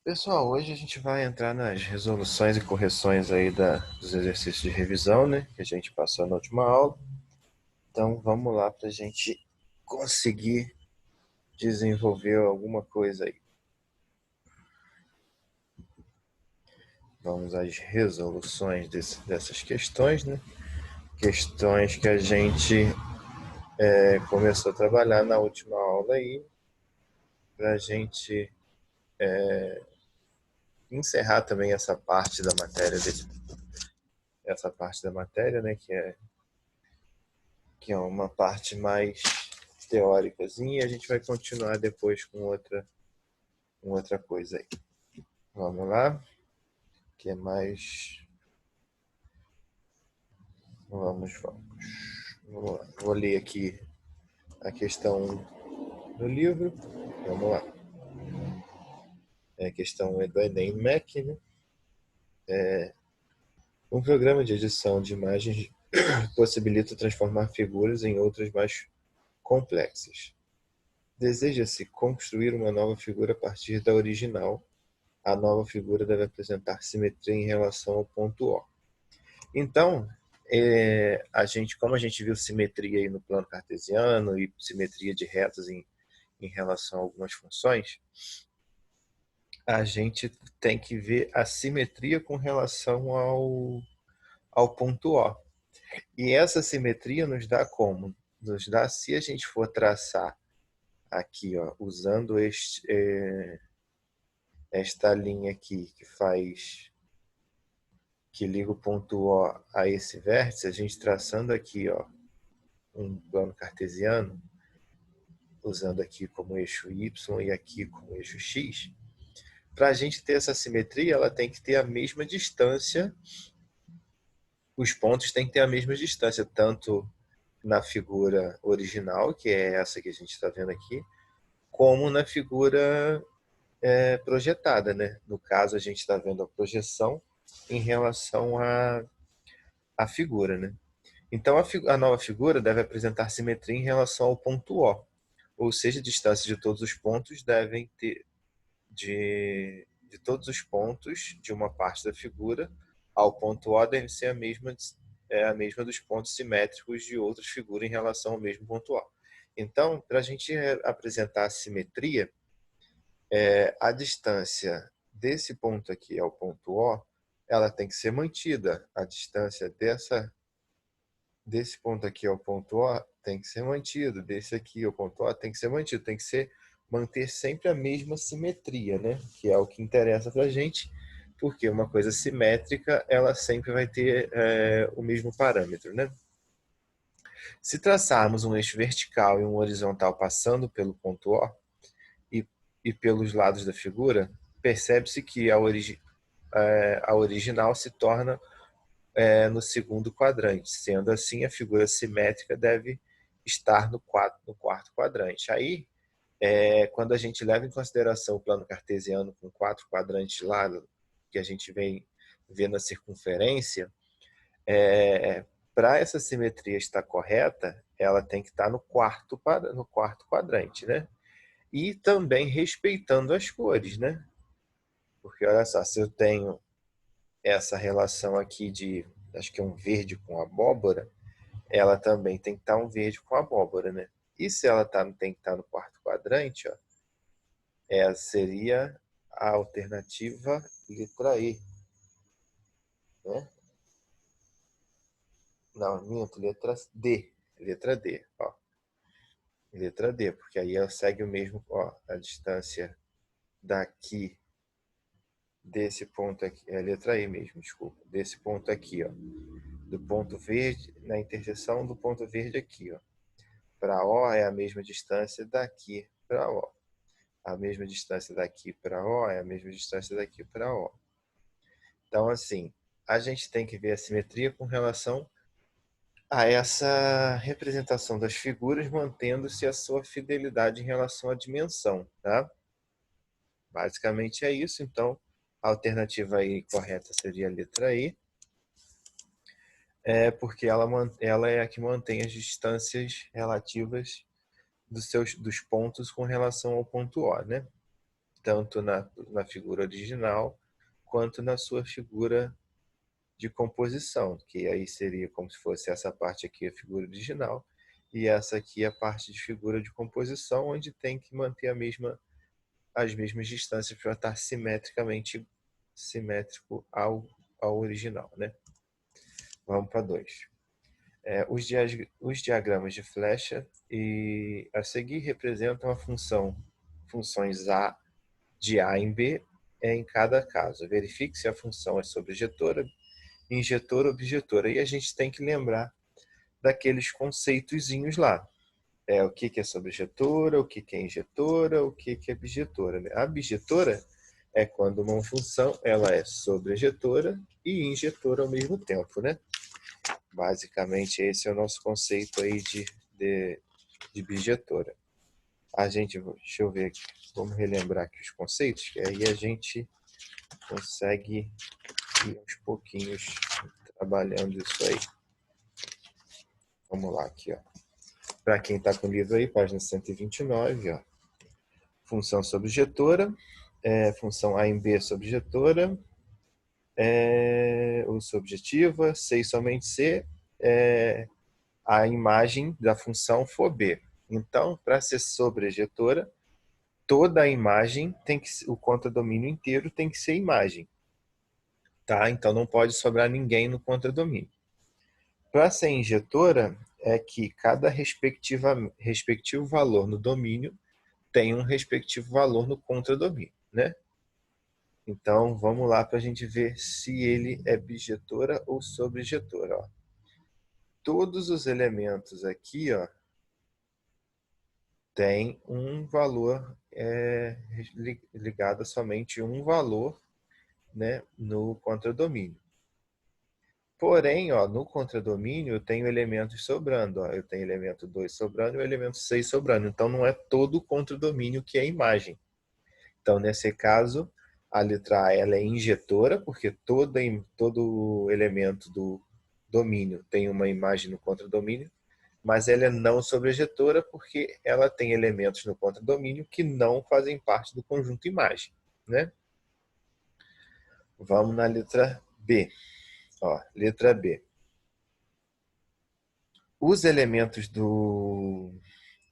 Pessoal, hoje a gente vai entrar nas resoluções e correções aí dos exercícios de revisão, né? Que a gente passou na última aula. Então vamos lá para a gente conseguir desenvolver alguma coisa aí. Vamos às resoluções dessas questões, né? Questões que a gente começou a trabalhar na última aula aí, para a gente encerrar também essa parte da matéria, essa parte da matéria, né? Que é uma parte mais teóricazinha, e a gente vai continuar depois com outra coisa aí. Vamos lá, que é mais. Vamos lá. Vou ler aqui a questão 1 do livro. Vamos lá. A questão 1 é do Enem Mac, né? Um programa de edição de imagens possibilita transformar figuras em outras mais complexas. Deseja-se construir uma nova figura a partir da original. A nova figura deve apresentar simetria em relação ao ponto O. Então, como a gente viu simetria aí no plano cartesiano e simetria de retas em relação a algumas funções, a gente tem que ver a simetria com relação ao ponto O. E essa simetria nos dá como? Nos dá se a gente for traçar aqui, ó, usando esta linha aqui que liga o ponto O a esse vértice, a gente traçando aqui, ó, um plano cartesiano, usando aqui como eixo Y e aqui como eixo X, para a gente ter essa simetria, ela tem que ter a mesma distância, os pontos têm que ter a mesma distância, tanto na figura original, que é essa que a gente está vendo aqui, como na figura projetada, né? No caso, a gente está vendo a projeção em relação à figura, né? Então, a nova figura deve apresentar simetria em relação ao ponto O, ou seja, a distância de todos os pontos devem ter de todos os pontos de uma parte da figura ao ponto O deve ser a mesma dos pontos simétricos de outras figuras em relação ao mesmo ponto O. Então, para a gente apresentar a simetria, a distância desse ponto aqui ao ponto O, ela tem que ser mantida. A distância desse ponto aqui ao ponto O tem que ser mantido, desse aqui ao ponto O tem que ser mantido, tem que ser manter sempre a mesma simetria, né? Que é o que interessa para a gente, porque uma coisa simétrica ela sempre vai ter o mesmo parâmetro, né? Se traçarmos um eixo vertical e um horizontal passando pelo ponto O e, e pelos lados da figura, percebe-se que a original se torna no segundo quadrante. Sendo assim, a figura simétrica deve estar no quarto quadrante. Aí, quando a gente leva em consideração o plano cartesiano com 4 quadrantes lá, que a gente vem ver na circunferência, para essa simetria estar correta, ela tem que estar no quarto quadrante, né? E também respeitando as cores, né? Porque olha só, se eu tenho essa relação aqui acho que é um verde com abóbora, ela também tem que estar um verde com abóbora, né? E se ela tem que estar no quarto quadrante, ó, seria a alternativa letra E, né? Não, minto, letra D. Letra D, ó. Letra D, porque aí ela segue o mesmo, ó, a distância daqui, desse ponto aqui, é letra E mesmo, desculpa, desse ponto aqui, ó, do ponto verde, na interseção do ponto verde aqui, ó. Para O é a mesma distância daqui para O. A mesma distância daqui para O é a mesma distância daqui para O. Então, assim, a gente tem que ver a simetria com relação a essa representação das figuras, mantendo-se a sua fidelidade em relação à dimensão, tá? Basicamente é isso. Então, a alternativa aí correta seria a letra E, porque ela é a que mantém as distâncias relativas dos pontos com relação ao ponto O, né? tanto na figura original, quanto na sua figura de composição, que aí seria como se fosse essa parte aqui a figura original, e essa aqui a parte de figura de composição, onde tem que manter as mesmas distâncias para estar simétrico ao original, né? Vamos para 2. Os diagramas de flecha e a seguir representam funções de A em B em cada caso. Verifique se a função é sobrejetora, injetora ou objetora. E a gente tem que lembrar daqueles conceitozinhos lá. O que é sobrejetora, o que é injetora, o que é bijetora. Né? A bijetora é quando uma função ela é sobrejetora e injetora ao mesmo tempo, né? Basicamente, esse é o nosso conceito aí de bijetora. Deixa eu ver aqui, vamos relembrar aqui os conceitos, que aí a gente consegue ir uns pouquinhos trabalhando isso aí. Vamos lá aqui, ó. Para quem está com o livro aí, página 129, ó. Função sobrejetora, função A em B sobrejetora, ou subjetiva, C e somente C, a imagem da função for B. Então, para ser sobrejetora, toda a imagem o contradomínio inteiro tem que ser imagem. Tá? Então, não pode sobrar ninguém no contradomínio. Para ser injetora, é que cada respectivo valor no domínio tem um respectivo valor no contradomínio, né? Então, vamos lá para a gente ver se ele é bijetora ou sobrejetora. Ó. Todos os elementos aqui, ó, tem um valor ligado a somente um valor, né, no contradomínio. Porém, ó, no contradomínio eu tenho elementos sobrando. Ó. Eu tenho elemento 2 sobrando e o elemento 6 sobrando. Então, não é todo o contradomínio que é imagem. Então, nesse caso, a letra A ela é injetora, porque todo elemento do domínio tem uma imagem no contradomínio, mas ela é não sobrejetora porque ela tem elementos no contradomínio que não fazem parte do conjunto imagem, né? Vamos na letra B. Ó, letra B. Os elementos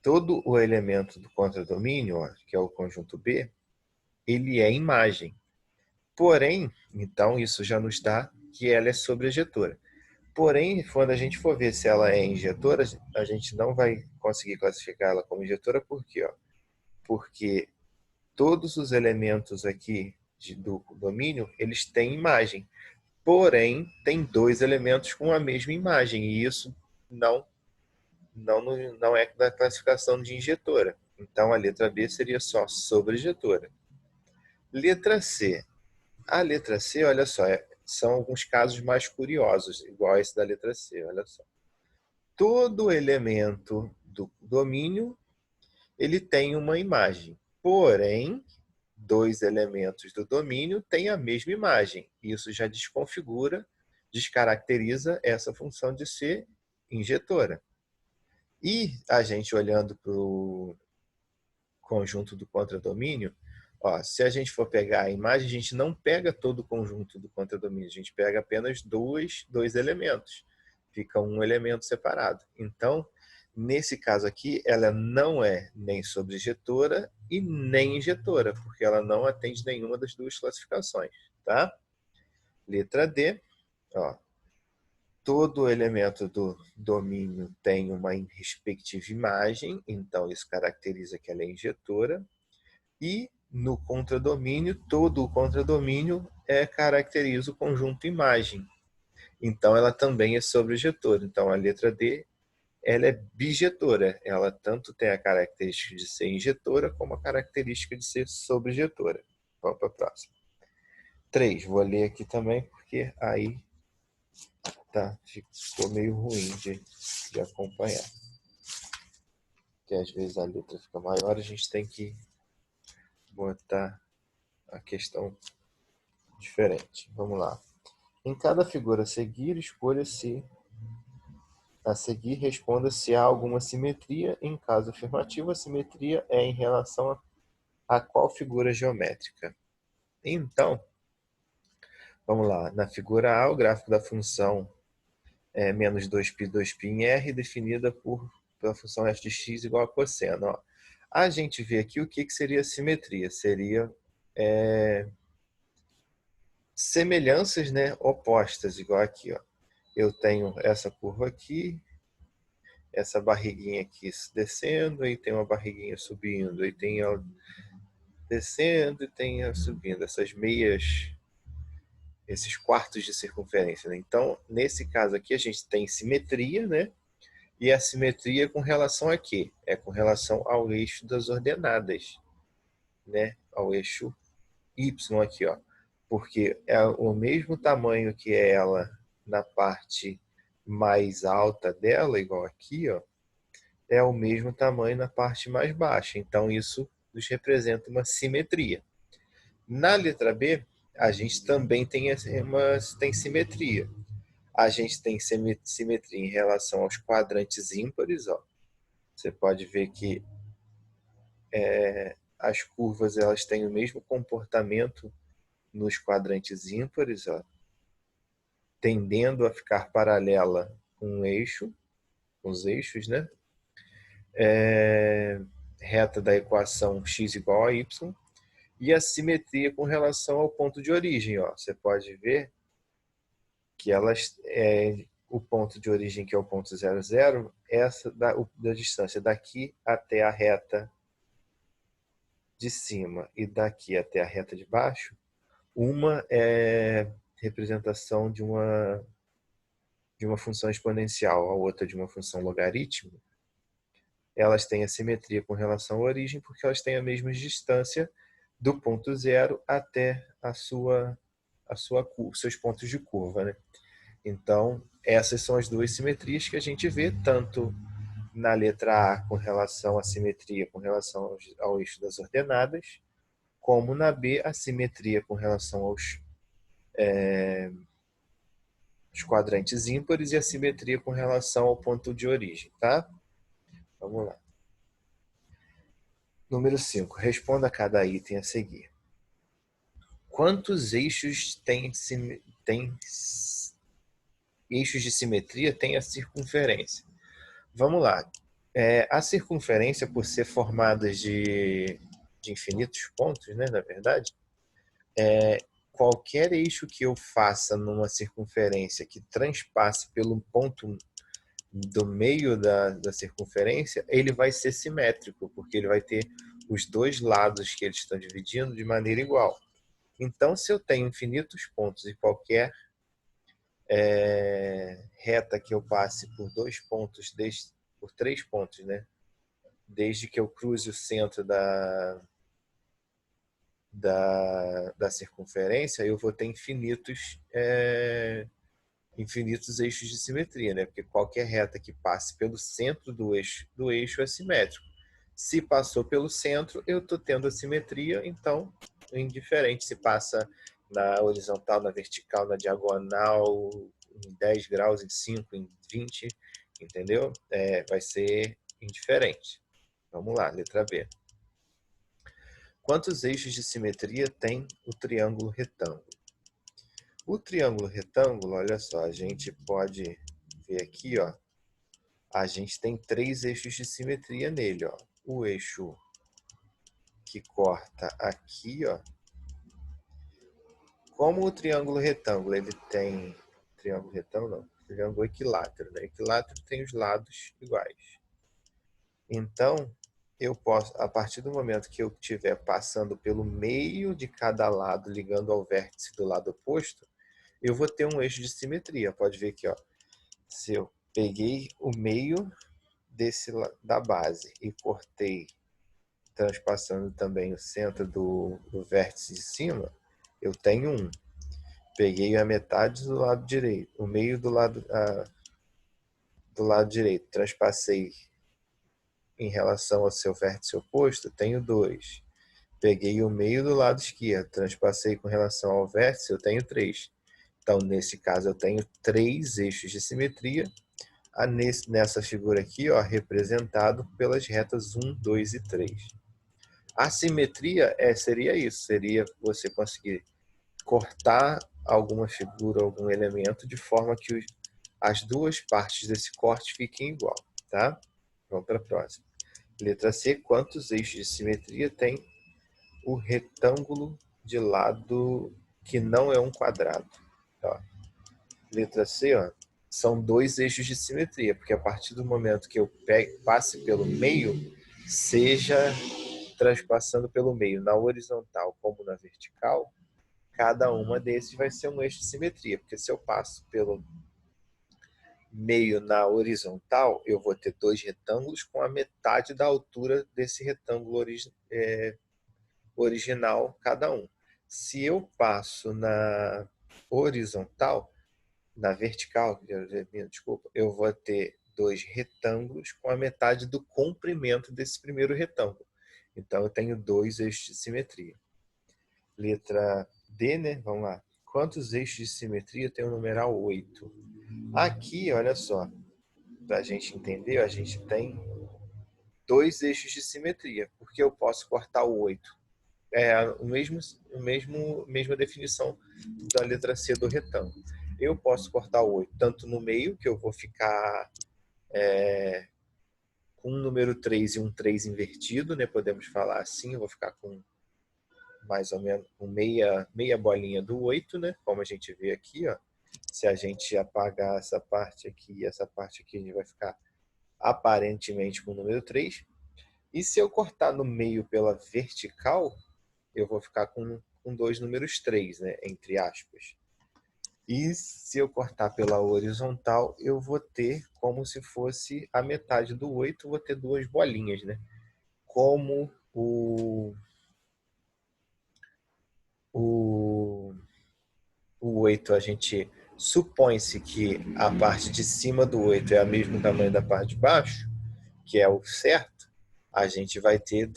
todo o elemento do contradomínio, ó, que é o conjunto B, ele é imagem. Porém, então isso já nos dá que ela é sobrejetora. Porém, quando a gente for ver se ela é injetora, a gente não vai conseguir classificar ela como injetora, por quê? Ó? Porque todos os elementos aqui do domínio, eles têm imagem. Porém, tem dois elementos com a mesma imagem, e isso não é da classificação de injetora. Então, a letra B seria só sobrejetora. Letra C. A letra C, olha só, são alguns casos mais curiosos, igual esse da letra C, olha só. Todo elemento do domínio, ele tem uma imagem. Porém, dois elementos do domínio têm a mesma imagem. Isso já descaracteriza essa função de ser injetora. E a gente olhando para o conjunto do contradomínio, ó, se a gente for pegar a imagem, a gente não pega todo o conjunto do contradomínio, a gente pega apenas dois elementos. Fica um elemento separado. Então, nesse caso aqui, ela não é nem sobrejetora e nem injetora, porque ela não atende nenhuma das duas classificações. Tá? Letra D. Ó, todo elemento do domínio tem uma respectiva imagem, então isso caracteriza que ela é injetora. E no contradomínio, todo o contradomínio caracteriza o conjunto imagem. Então, ela também é sobrejetora. Então, a letra D ela é bijetora. Ela tanto tem a característica de ser injetora, como a característica de ser sobrejetora. Vamos para a próxima. 3. Vou ler aqui também, porque aí ficou meio ruim de acompanhar. Porque às vezes a letra fica maior, a gente tem que botar a questão diferente. Vamos lá. Em cada figura a seguir, escolha-se a seguir, responda se há alguma simetria. Em caso afirmativo, a simetria é em relação a qual figura geométrica? Então, vamos lá. Na figura A, o gráfico da função é menos 2π, 2π em R, definida pela função f de x igual a cosseno. Ó. A gente vê aqui o que seria simetria. Seria semelhanças, né, opostas, igual aqui. Ó. Eu tenho essa curva aqui, essa barriguinha aqui descendo, aí tem uma barriguinha subindo, aí tem ela descendo e tem ela subindo. Essas meias, esses quartos de circunferência. Né? Então, nesse caso aqui, a gente tem simetria, né? E a simetria com relação a quê? É com relação ao eixo das ordenadas, né? Ao eixo Y aqui, ó. Porque é o mesmo tamanho que ela na parte mais alta dela, igual aqui, ó, é o mesmo tamanho na parte mais baixa. Então, isso nos representa uma simetria. Na letra B, a gente também tem simetria. A gente tem simetria em relação aos quadrantes ímpares. Ó. Você pode ver que as curvas elas têm o mesmo comportamento nos quadrantes ímpares, ó, tendendo a ficar paralela com o eixo, com os eixos, né? Reta da equação x igual a y, e a simetria com relação ao ponto de origem. Ó. Você pode ver que o ponto de origem, que é o ponto 0, 0, essa da distância daqui até a reta de cima e daqui até a reta de baixo, uma é representação de uma função exponencial, a outra de uma função logarítmica. Elas têm a simetria com relação à origem porque elas têm a mesma distância do ponto zero até seus pontos de curva. Né? Então, essas são as duas simetrias que a gente vê, tanto na letra A com relação à simetria com relação ao eixo das ordenadas, como na B a simetria com relação aos quadrantes ímpares e a simetria com relação ao ponto de origem. Tá? Vamos lá. Número 5. Responda a cada item a seguir. Quantos eixos tem eixos de simetria tem a circunferência? Vamos lá. A circunferência, por ser formada de infinitos pontos, né, na verdade, qualquer eixo que eu faça numa circunferência que transpasse pelo ponto do meio da circunferência, ele vai ser simétrico, porque ele vai ter os dois lados que eles estão dividindo de maneira igual. Então, se eu tenho infinitos pontos e qualquer reta que eu passe por 2 pontos, por 3 pontos, né? Desde que eu cruze o centro da circunferência, eu vou ter infinitos eixos de simetria, né? Porque qualquer reta que passe pelo centro do eixo é simétrico. Se passou pelo centro, eu estou tendo a simetria, então, indiferente se passa na horizontal, na vertical, na diagonal, em 10 graus, em 5, em 20, entendeu? Vai ser indiferente. Vamos lá, letra B. Quantos eixos de simetria tem o triângulo retângulo? O triângulo retângulo, olha só, a gente pode ver aqui, ó, a gente tem 3 eixos de simetria nele, ó. O eixo que corta aqui, ó. Como o triângulo retângulo, ele tem triângulo retângulo, não, triângulo equilátero, né? Equilátero tem os lados iguais. Então, eu posso, a partir do momento que eu estiver passando pelo meio de cada lado, ligando ao vértice do lado oposto, eu vou ter um eixo de simetria. Pode ver aqui, ó. Se eu peguei o meio da base e cortei, transpassando também o centro do vértice de cima, eu tenho um. Peguei a metade do lado direito, o meio do lado direito, transpassei em relação ao seu vértice oposto, tenho 2. Peguei o meio do lado esquerdo, transpassei com relação ao vértice, eu tenho 3. Então, nesse caso, eu tenho 3 eixos de simetria, nessa figura aqui, ó, representado pelas retas 1, 2 e 3. A simetria seria isso, seria você conseguir cortar alguma figura, algum elemento, de forma que as duas partes desse corte fiquem igual, tá? Vamos para a próxima. Letra C, quantos eixos de simetria tem o retângulo de lado que não é um quadrado? Ó, letra C, ó, são dois eixos de simetria, porque a partir do momento que eu passe pelo meio, seja transpassando pelo meio na horizontal como na vertical, cada uma desses vai ser um eixo de simetria, porque se eu passo pelo meio na horizontal, eu vou ter dois retângulos com a metade da altura desse retângulo original cada um. Se eu passo na horizontal, na vertical, desculpa, eu vou ter dois retângulos com a metade do comprimento desse primeiro retângulo. Então eu tenho dois eixos de simetria. Letra D, né? Vamos lá. Quantos eixos de simetria tem o numeral 8? Aqui, olha só, para a gente entender, a gente tem dois eixos de simetria, porque eu posso cortar o 8. É mesma definição da letra C do retângulo. Eu posso cortar o 8 tanto no meio, que eu vou ficar com um número 3 e um 3 invertido, né? Podemos falar assim, eu vou ficar com mais ou menos com meia bolinha do 8, né? Como a gente vê aqui, ó. Se a gente apagar essa parte aqui, a gente vai ficar aparentemente com o número 3. E se eu cortar no meio pela vertical, eu vou ficar com dois números 3, né? Entre aspas. E se eu cortar pela horizontal, eu vou ter como se fosse a metade do 8, vou ter duas bolinhas, né? Como o 8, a gente supõe-se que a parte de cima do 8 é o mesmo tamanho da parte de baixo, que é o certo, a gente vai ter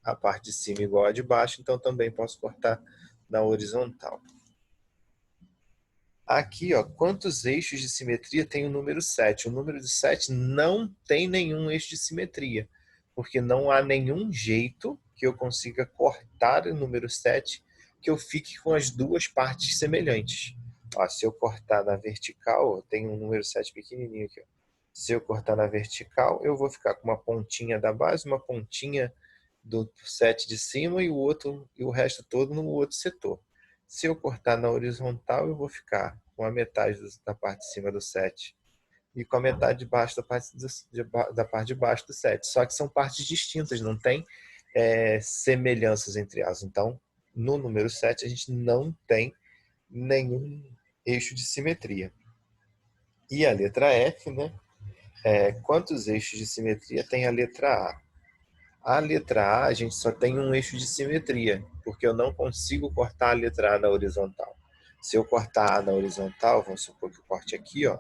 a parte de cima igual a de baixo, então também posso cortar na horizontal. Aqui, ó, quantos eixos de simetria tem o número 7? O número de 7 não tem nenhum eixo de simetria, porque não há nenhum jeito que eu consiga cortar o número 7 que eu fique com as duas partes semelhantes. Ó, se eu cortar na vertical, tem um número 7 pequenininho aqui. Ó. Se eu cortar na vertical, eu vou ficar com uma pontinha da base, uma pontinha do 7 de cima e o resto todo no outro setor. Se eu cortar na horizontal, eu vou ficar com a metade da parte de cima do 7 e com a metade de baixo da parte de baixo do 7. Só que são partes distintas, não tem semelhanças entre elas. Então, no número 7, a gente não tem nenhum eixo de simetria. E a letra F, né? Quantos eixos de simetria tem a letra A? A letra A, a gente só tem um eixo de simetria, porque eu não consigo cortar a letra A na horizontal. Se eu cortar A na horizontal, vamos supor que eu corte aqui, ó,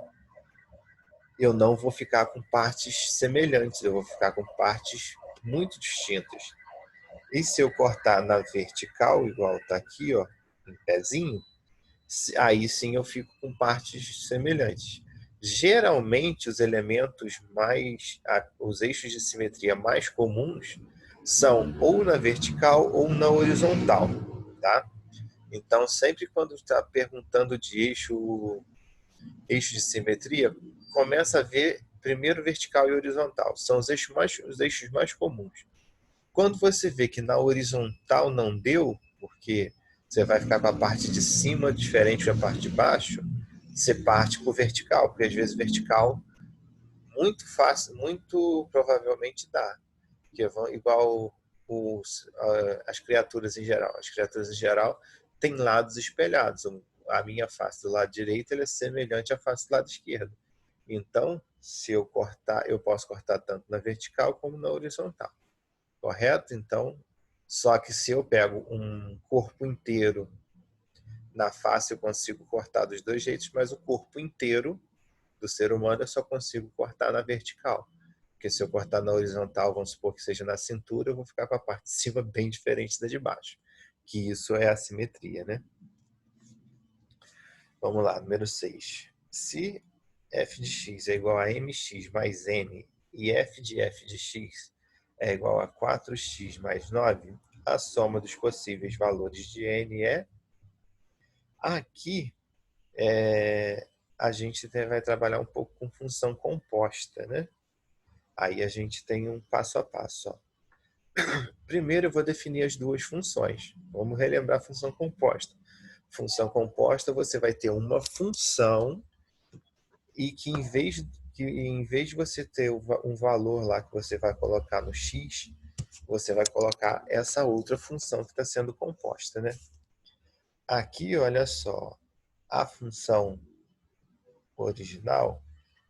eu não vou ficar com partes semelhantes, eu vou ficar com partes muito distintas. E se eu cortar na vertical, igual está aqui, ó, em pezinho, aí sim eu fico com partes semelhantes. Geralmente, os eixos de simetria mais comuns são ou na vertical ou na horizontal, tá? Então, sempre quando está perguntando de eixo de simetria, começa a ver primeiro vertical e horizontal. São os eixos mais comuns. Quando você vê que na horizontal não deu, porque você vai ficar com a parte de cima diferente da parte de baixo, você parte para o vertical, porque às vezes vertical muito fácil, muito provavelmente dá, que vão igual as criaturas em geral. As criaturas em geral têm lados espelhados. A minha face do lado direito ela é semelhante à face do lado esquerdo. Então, se eu cortar, eu posso cortar tanto na vertical como na horizontal. Correto? Então, só que se eu pego um corpo inteiro na face, eu consigo cortar dos dois jeitos, mas o corpo inteiro do ser humano eu só consigo cortar na vertical. Porque se eu cortar na horizontal, vamos supor que seja na cintura, eu vou ficar com a parte de cima bem diferente da de baixo. Que isso é a simetria, né? Vamos lá, número 6. Se f de x é igual a mx mais n e f de x é igual a 4x mais 9, a soma dos possíveis valores de n é... Aqui, a gente vai trabalhar um pouco com função composta, né? Aí a gente tem um passo a passo. Ó. Primeiro eu vou definir as duas funções. Vamos relembrar a função composta. Função composta, você vai ter uma função e que em vez de você ter um valor lá que você vai colocar no x, você vai colocar essa outra função que está sendo composta, né? Aqui, olha só, a função original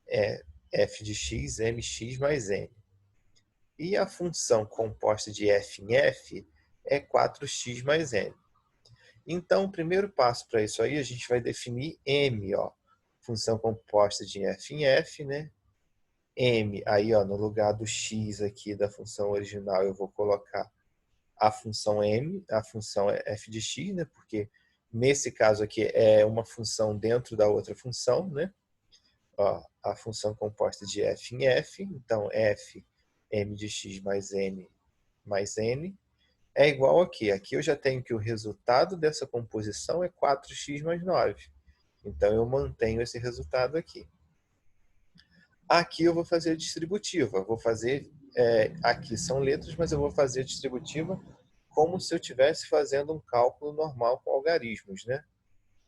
é f de x, mx mais n. E a função composta de f em f é 4x mais n. Então, o primeiro passo para isso aí, a gente vai definir m, ó, função composta de f em f, né? M, aí ó, no lugar do x aqui da função original, eu vou colocar a função m, a função f de x, né? Porque nesse caso aqui é uma função dentro da outra função, né? Ó, a função composta de f em f, então f m de x mais n é igual aqui. Aqui eu já tenho que o resultado dessa composição é 4x mais 9. Então eu mantenho esse resultado aqui. Aqui eu vou fazer a distributiva. Vou fazer, aqui são letras, mas eu vou fazer a distributiva como se eu estivesse fazendo um cálculo normal com algarismos, né?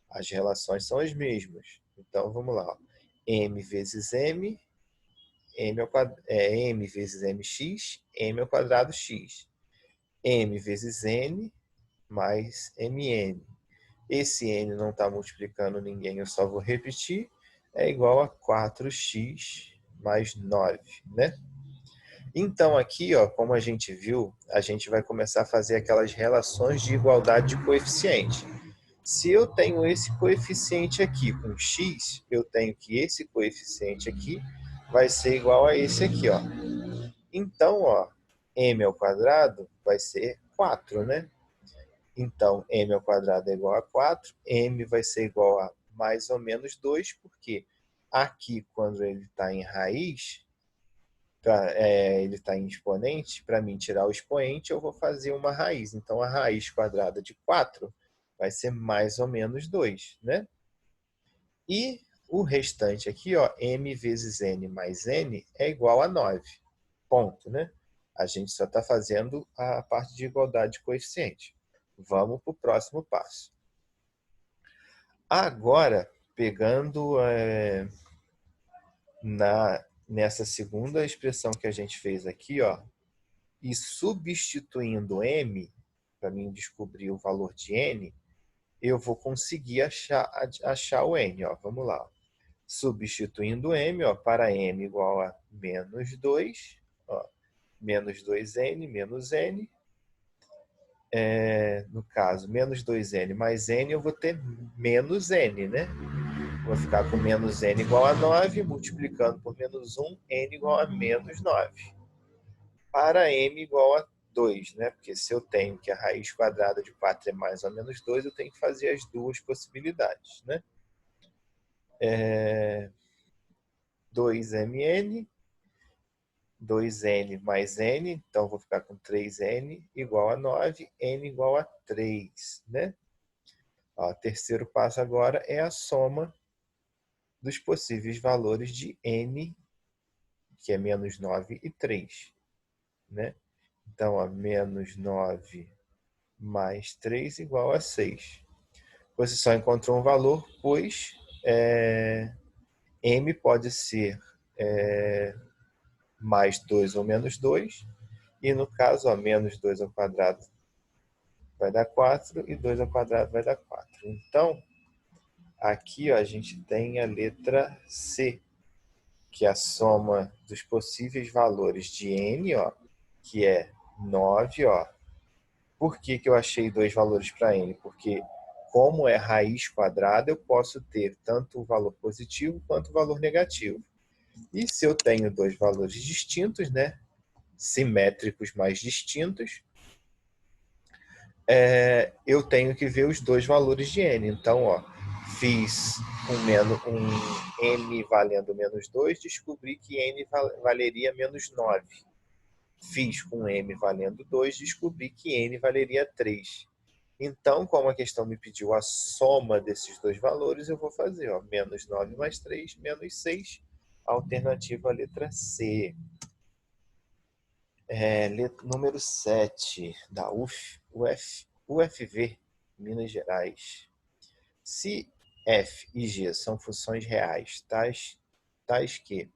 As relações são as mesmas. Então vamos lá. Ó. M vezes m, m vezes mx, m ao quadrado x. M vezes n mais mn. Esse n não está multiplicando ninguém, eu só vou repetir. É igual a 4x mais 9, né? Então aqui, ó, como a gente viu, a gente vai começar a fazer aquelas relações de igualdade de coeficiente. Se eu tenho esse coeficiente aqui com x, eu tenho que esse coeficiente aqui vai ser igual a esse aqui, ó. Então, ó, m ao quadrado vai ser 4, né? Então, m ao quadrado é igual a 4, m vai ser igual a mais ou menos 2, porque aqui, quando ele está em raiz, ele está em expoente, para mim tirar o expoente, eu vou fazer uma raiz. Então, a raiz quadrada de 4 vai ser mais ou menos 2, né? E o restante aqui, ó, m vezes n mais n é igual a 9. Ponto, né? A gente só está fazendo a parte de igualdade de coeficiente. Vamos para o próximo passo. Agora, pegando nessa segunda expressão que a gente fez aqui, ó, e substituindo m, para mim descobrir o valor de n, eu vou conseguir achar o n. Ó. Vamos lá. Substituindo m, ó, para m igual a menos 2, ó, menos 2n, menos n. No caso, menos 2n mais n, eu vou ter menos n, né? Vou ficar com menos n igual a 9, multiplicando por menos 1, n igual a menos 9. Para m igual a 2, né? Porque se eu tenho que a raiz quadrada de 4 é mais ou menos 2, eu tenho que fazer as duas possibilidades, né? 2mn, 2n mais n, então vou ficar com 3n igual a 9, n igual a 3, né? Ó, o terceiro passo agora é a soma dos possíveis valores de n, que é menos 9 e 3, né? Então, ó, menos 9 mais 3 igual a 6. Você só encontrou um valor, pois m pode ser mais 2 ou menos 2, e no caso, ó, menos 2 ao quadrado vai dar 4 e 2 ao quadrado vai dar 4. Então, aqui ó, a gente tem a letra C, que é a soma dos possíveis valores de n, ó, que é 9. Ó. Por que eu achei dois valores para n? Porque como é raiz quadrada, eu posso ter tanto o valor positivo quanto o valor negativo. E se eu tenho dois valores distintos, né, simétricos mais distintos, eu tenho que ver os dois valores de n. Então, ó, fiz um n valendo menos 2, descobri que n valeria menos 9. Fiz com m valendo 2, descobri que n valeria 3. Então, como a questão me pediu a soma desses dois valores, eu vou fazer, ó, menos 9 mais 3, menos 6. Alternativa letra C. Número 7 da UFV, Minas Gerais. Se f e g são funções reais, tais que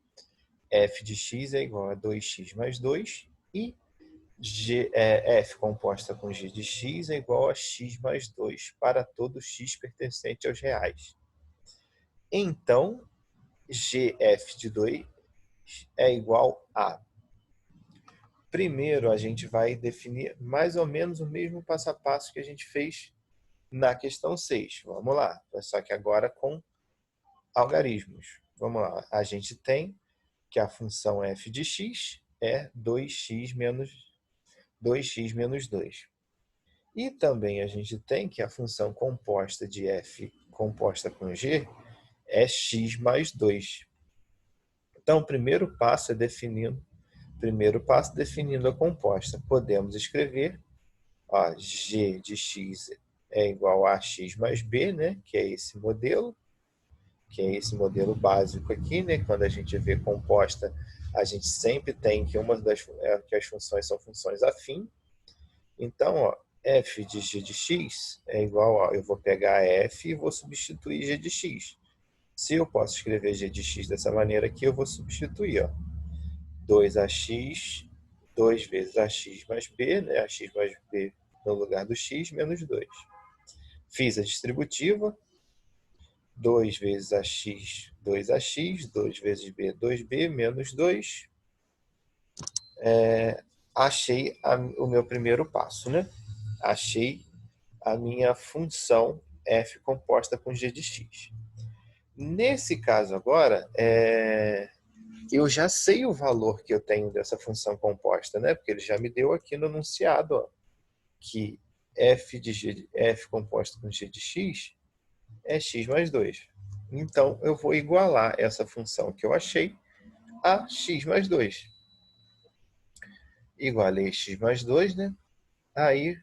f de x é igual a 2x mais 2 e f composta com g de x é igual a x mais 2 para todo x pertencente aos reais. Então, gf de 2 é igual a... Primeiro, a gente vai definir mais ou menos o mesmo passo a passo que a gente fez na questão 6. Vamos lá, só que agora com algarismos. Vamos lá, a gente tem que a função f de x é 2x menos 2. E também a gente tem que a função composta de f composta com g é x mais 2. Então, o primeiro passo definindo a composta. Podemos escrever, ó, g de x é igual a x mais b, né? Que é esse modelo básico aqui, né? Quando a gente vê composta, a gente sempre tem que que as funções são funções afins. Então, ó, f de g de x é igual a... Eu vou pegar f e vou substituir g de x. Se eu posso escrever g de x dessa maneira aqui, eu vou substituir, ó, 2ax, 2 vezes ax mais b, né? Ax mais b no lugar do x, menos 2. Fiz a distributiva, 2 vezes ax, 2ax, 2 vezes b, 2b, menos 2. Achei o meu primeiro passo, né? Achei a minha função f composta com g de x. Nesse caso agora, eu já sei o valor que eu tenho dessa função composta, né? Porque ele já me deu aqui no enunciado, ó, que f composta com g de x é x mais 2. Então, eu vou igualar essa função que eu achei a x mais 2. Igualei x mais 2, né? Aí,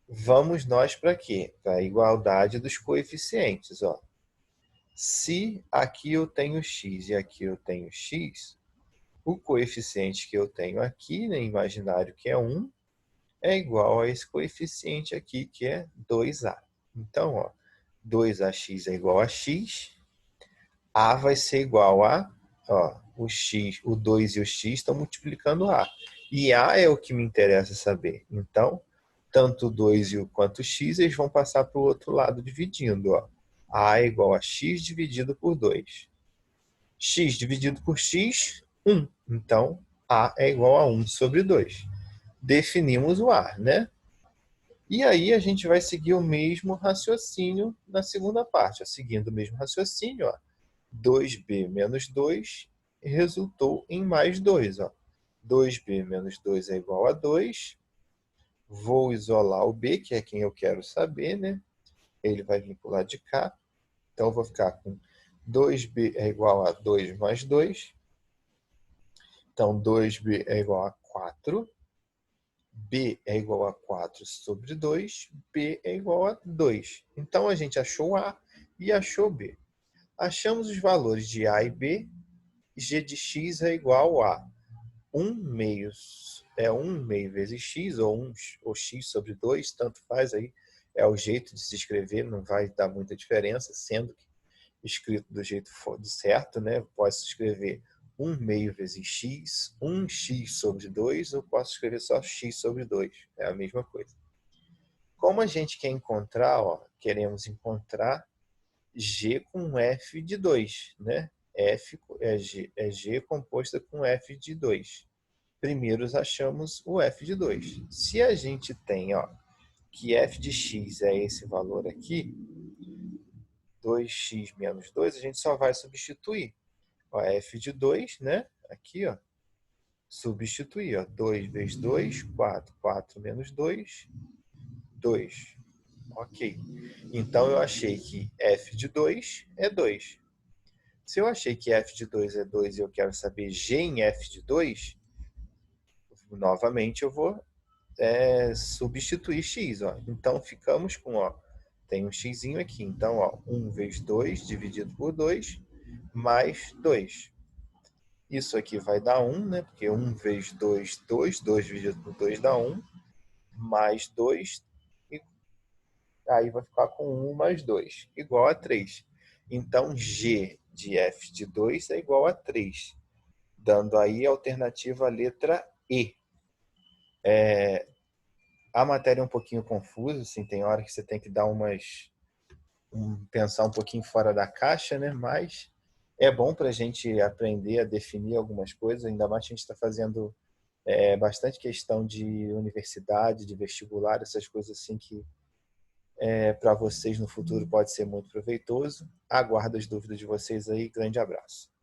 vamos nós para quê? Para a igualdade dos coeficientes, ó. Se aqui eu tenho x e aqui eu tenho x, o coeficiente que eu tenho aqui, né, imaginário, que é 1, é igual a esse coeficiente aqui, que é 2a. Então, ó, 2ax é igual a x, a vai ser igual a... Ó, o 2 e o x estão multiplicando a. E a é o que me interessa saber. Então, tanto o 2 quanto o x, eles vão passar para o outro lado dividindo. Ó. A é igual a x dividido por 2. X dividido por x, 1. Então, a é igual a 1 sobre 2. Definimos o a, né? E aí a gente vai seguir o mesmo raciocínio na segunda parte. Ó. Seguindo o mesmo raciocínio, ó, 2b menos 2 resultou em mais 2. Ó. 2b menos 2 é igual a 2. Vou isolar o b, que é quem eu quero saber, né? Ele vai vir para o lado de cá. Então, eu vou ficar com 2b é igual a 2 mais 2. Então, 2b é igual a 4. B é igual a 4 sobre 2. B é igual a 2. Então, a gente achou A e achou B. Achamos os valores de A e B. G de x é igual a 1 meio, 1 meio vezes x, ou x sobre 2, tanto faz aí. É o jeito de se escrever, não vai dar muita diferença, sendo que escrito do jeito certo, né? Posso escrever 1 meio vezes x, 1x sobre 2, ou posso escrever só x sobre 2. É a mesma coisa. Como a gente quer encontrar, ó, queremos encontrar g com f de 2, né? F é g composta com f de 2. Primeiro achamos o f de 2. Se a gente tem, ó, que f de x é esse valor aqui, 2x menos 2, a gente só vai substituir. Ó, f de 2, né? Aqui, ó, substituir. Ó, 2 vezes 2, 4. 4 menos 2, 2. Ok. Então, eu achei que f de 2 é 2. Se eu achei que f de 2 é 2 e eu quero saber g em f de 2, Novamente eu vou substituir x, ó. Então ficamos com, ó, tem um xzinho aqui. Então, ó, 1 vezes 2 dividido por 2 mais 2. Isso aqui vai dar 1, né? Porque 1 vezes 2, 2. 2 dividido por 2 dá 1. Mais 2. E aí vai ficar com 1 mais 2, igual a 3. Então, g de f de 2 é igual a 3. Dando aí a alternativa a letra E. A matéria é um pouquinho confusa, assim, tem hora que você tem que dar pensar um pouquinho fora da caixa, né? Mas é bom para a gente aprender a definir algumas coisas, ainda mais que a gente está fazendo bastante questão de universidade, de vestibular, essas coisas assim que para vocês no futuro pode ser muito proveitoso. Aguardo as dúvidas de vocês aí. Grande abraço.